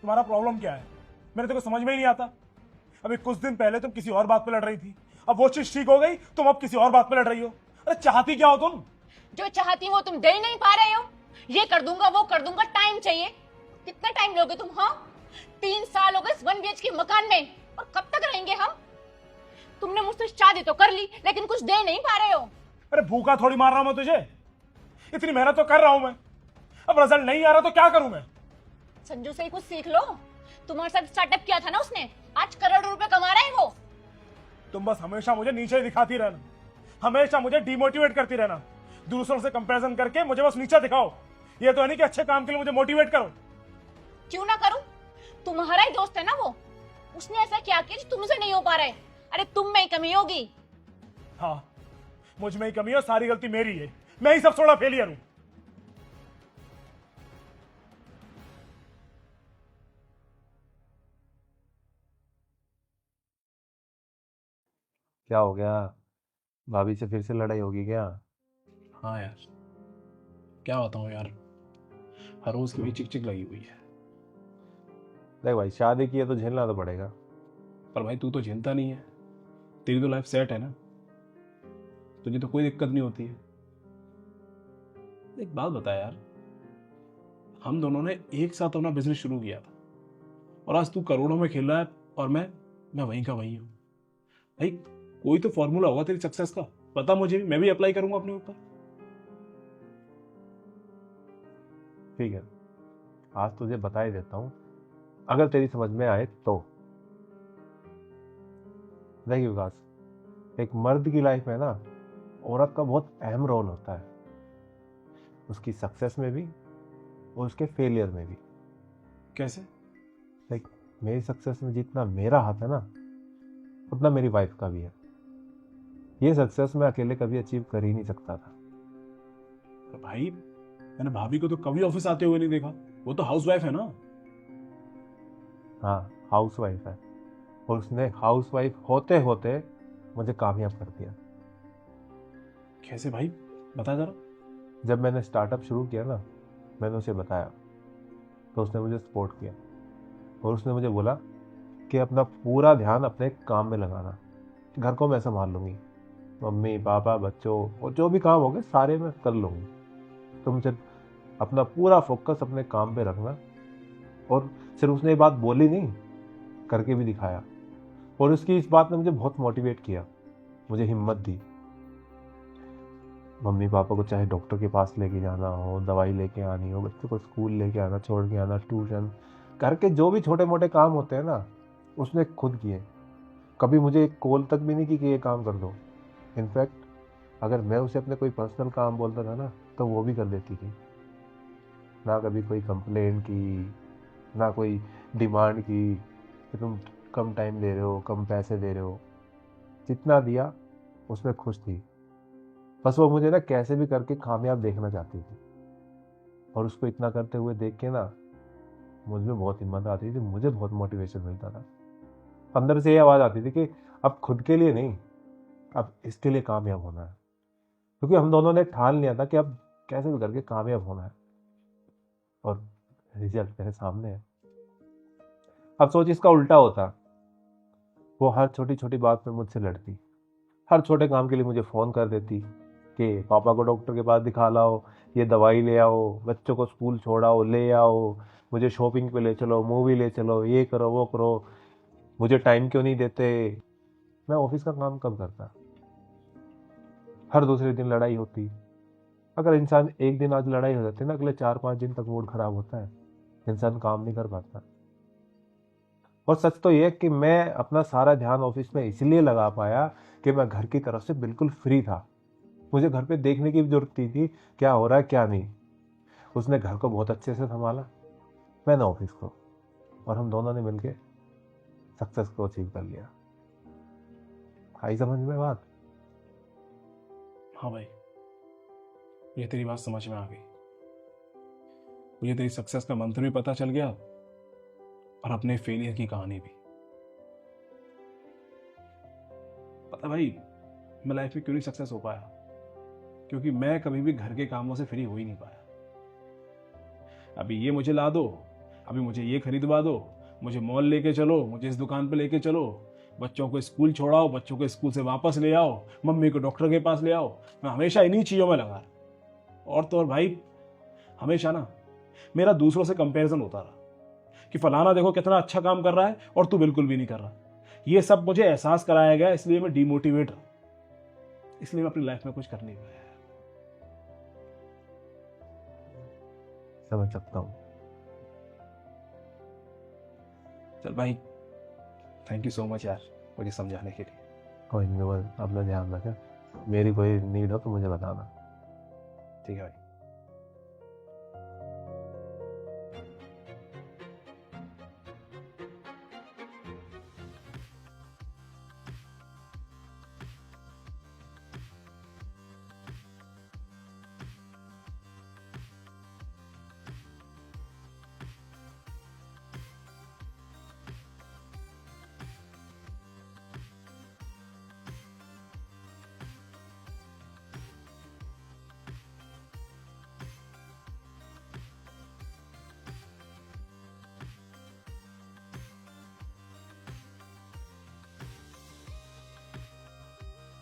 तुम्हारा प्रॉब्लम क्या है? मेरे तो समझ में ही नहीं आता। अभी कुछ दिन पहले तुम किसी और बात पे लड़ रही थी, अब वो चीज ठीक हो गई, तुम अब किसी और बात पे लड़ रही हो। अरे चाहती क्या हो तुम? जो चाहती वो तुम दे ही नहीं पा रहे हो। ये कर दूंगा वो कर दूंगा, टाइम चाहिए। कितना टाइम लोगे तुम? हाँ, 3 साल हो गए इस 1 BHK मकान में, और कब तक रहेंगे हम? तुमने मुझसे शादी तो कर ली, लेकिन कुछ दे नहीं पा रहे हो। अरे भूखा थोड़ी मार रहा हूं मैं तुझे, इतनी मेहनत तो कर रहा हूं मैं। अब रिजल्ट नहीं आ रहा तो क्या करूं मैं? संजू से ही कुछ सीख लो। तुम्हारे साथ स्टार्टअप किया था ना उसने, आज करोड़ों रुपए कमा रहा है वो। तुम बस हमेशा मुझे नीचे दिखाती रहना, हमेशा मुझे डिमोटिवेट करती रहना, दूसरों से कंपैरिजन करके मुझे बस नीचा दिखाओ। ये तो है नहीं कि अच्छे काम के लिए मुझे मोटिवेट करो। क्यों ना करूं? तुम्हारा ही दोस्त है ना वो। उसने ऐसा क्या किया जो तुमसे नहीं हो पा रहा है? अरे तुम में ही कमी होगी। हाँ, मुझ में ही कमी है, सारी गलती मेरी है, मैं ही सबसे बड़ा फेलियर हूं। क्या हो गया? भाभी से फिर से लड़ाई होगी क्या? हाँ यार, क्या बताऊँ यार, हर रोज की भी चिक चिक लगी हुई है। देख भाई, शादी की है तो झेलना तो पड़ेगा। पर भाई तू तो झेलता नहीं है, तेरी तो लाइफ सेट है ना, तुझे तो कोई दिक्कत नहीं होती है। एक बात बता यार, हम दोनों ने एक साथ अपना बिजनेस शुरू किया था, और आज तू करोड़ों में खेल रहा है और मैं वहीं का वहीं हूँ। भाई कोई तो फॉर्मूला होगा तेरी सक्सेस का, पता मुझे भी, मैं भी अप्लाई करूंगा अपने ऊपर। ठीक है, आज तुझे बता ही देता हूँ, अगर तेरी समझ में आए तो। देखिए विकास, एक मर्द की लाइफ में ना औरत का बहुत अहम रोल होता है, उसकी सक्सेस में भी और उसके फेलियर में भी। कैसे? लाइक मेरी सक्सेस में जितना मेरा हाथ है ना, उतना मेरी वाइफ का भी है। ये सक्सेस मैं अकेले कभी अचीव कर ही नहीं सकता था। तो भाई मैंने भाभी को तो कभी ऑफिस आते हुए नहीं देखा, वो तो हाउसवाइफ है ना। हाँ, हाउस वाइफ है, और उसने हाउस वाइफ होते होते मुझे कामयाब कर दिया। कैसे भाई, बता जरा। जब मैंने स्टार्टअप शुरू किया ना, मैंने उसे बताया तो उसने मुझे सपोर्ट किया, और उसने मुझे बोला कि अपना पूरा ध्यान अपने काम में लगाना, घर को मैं संभाल लूँगी, मम्मी पापा बच्चों और जो भी काम होंगे सारे मैं कर लूँगी, तुम सिर्फ अपना पूरा फोकस अपने काम पे रखना। और सिर्फ उसने ये बात बोली नहीं, करके भी दिखाया, और उसकी इस बात ने मुझे बहुत मोटिवेट किया, मुझे हिम्मत दी। मम्मी पापा को चाहे डॉक्टर के पास लेके जाना हो, दवाई लेके आनी हो, बच्चों को स्कूल लेके आना, छोड़ के आना, ट्यूशन, घर के जो भी छोटे मोटे काम होते हैं ना, उसने खुद किए। कभी मुझे एक कॉल तक भी नहीं की कि ये काम कर दो। इनफैक्ट अगर मैं उसे अपने कोई पर्सनल काम बोलता था ना, तो वो भी कर देती थी। ना कभी कोई कंप्लेंट की, ना कोई डिमांड की कि तुम कम टाइम दे रहे हो, कम पैसे दे रहे हो। जितना दिया उसमें खुश थी, बस वो मुझे ना कैसे भी करके कामयाब देखना चाहती थी। और उसको इतना करते हुए देख के ना मुझ में बहुत हिम्मत आती थी, मुझे बहुत मोटिवेशन मिलता था। अंदर से ये आवाज़ आती थी कि अब खुद के लिए नहीं, अब इसके लिए कामयाब होना है। क्योंकि हम दोनों ने ठान लिया था कि अब कैसे भी करके कामयाब होना है, और रिजल्ट मेरे सामने है। अब सोच इसका उल्टा होता, वो हर छोटी छोटी बात पे मुझसे लड़ती, हर छोटे काम के लिए मुझे फ़ोन कर देती कि पापा को डॉक्टर के पास दिखा लाओ, ये दवाई ले आओ, बच्चों को स्कूल छोड़ाओ, ले आओ, मुझे शॉपिंग पे ले चलो, मूवी ले चलो, ये करो वो करो, मुझे टाइम क्यों नहीं देते। मैं ऑफिस का काम कब करता? हर दूसरे दिन लड़ाई होती। अगर इंसान एक दिन आज लड़ाई हो जाती है ना, अगले 4-5 दिन तक मूड खराब होता है, इंसान काम नहीं कर पाता। और सच तो ये है कि मैं अपना सारा ध्यान ऑफिस में इसलिए लगा पाया कि मैं घर की तरफ से बिल्कुल फ्री था। मुझे घर पे देखने की भी जरूरत नहीं थी क्या हो रहा है क्या नहीं। उसने घर को बहुत अच्छे से संभाला, मैंने ऑफिस को, और हम दोनों ने मिलके सक्सेस को अचीव कर लिया। आई समझ में बात? हाँ भाई, मुझे तेरी बात समझ में आ गई, मुझे तेरी सक्सेस का मंत्र भी पता चल गया, और अपने फेलियर की कहानी भी। पता भाई, मैं लाइफ में क्यों नहीं सक्सेस हो पाया? क्योंकि मैं कभी भी घर के कामों से फ्री हो ही नहीं पाया। अभी ये मुझे ला दो, अभी मुझे ये खरीदवा दो, मुझे मॉल लेके चलो, मुझे इस दुकान पे लेके चलो, बच्चों को स्कूल छोड़ाओ, बच्चों को स्कूल से वापस ले आओ, मम्मी को डॉक्टर के पास ले आओ। मैं हमेशा इन्हीं चीज़ों में लगा। और तो और भाई, हमेशा ना मेरा दूसरों से कंपैरिजन होता रहा कि फलाना देखो कितना अच्छा काम कर रहा है और तू बिल्कुल भी नहीं कर रहा। ये सब मुझे एहसास कराया गया, इसलिए मैं डिमोटिवेट रहा, इसलिए मैं अपनी लाइफ में कुछ कर नहीं पाया। समझ सकता हूँ। चल भाई, थैंक यू सो मच यार मुझे समझाने के लिए। कोई नहीं, बस अपना ध्यान रखें। मेरी कोई नीड हो तो मुझे बताना। ठीक है भाई।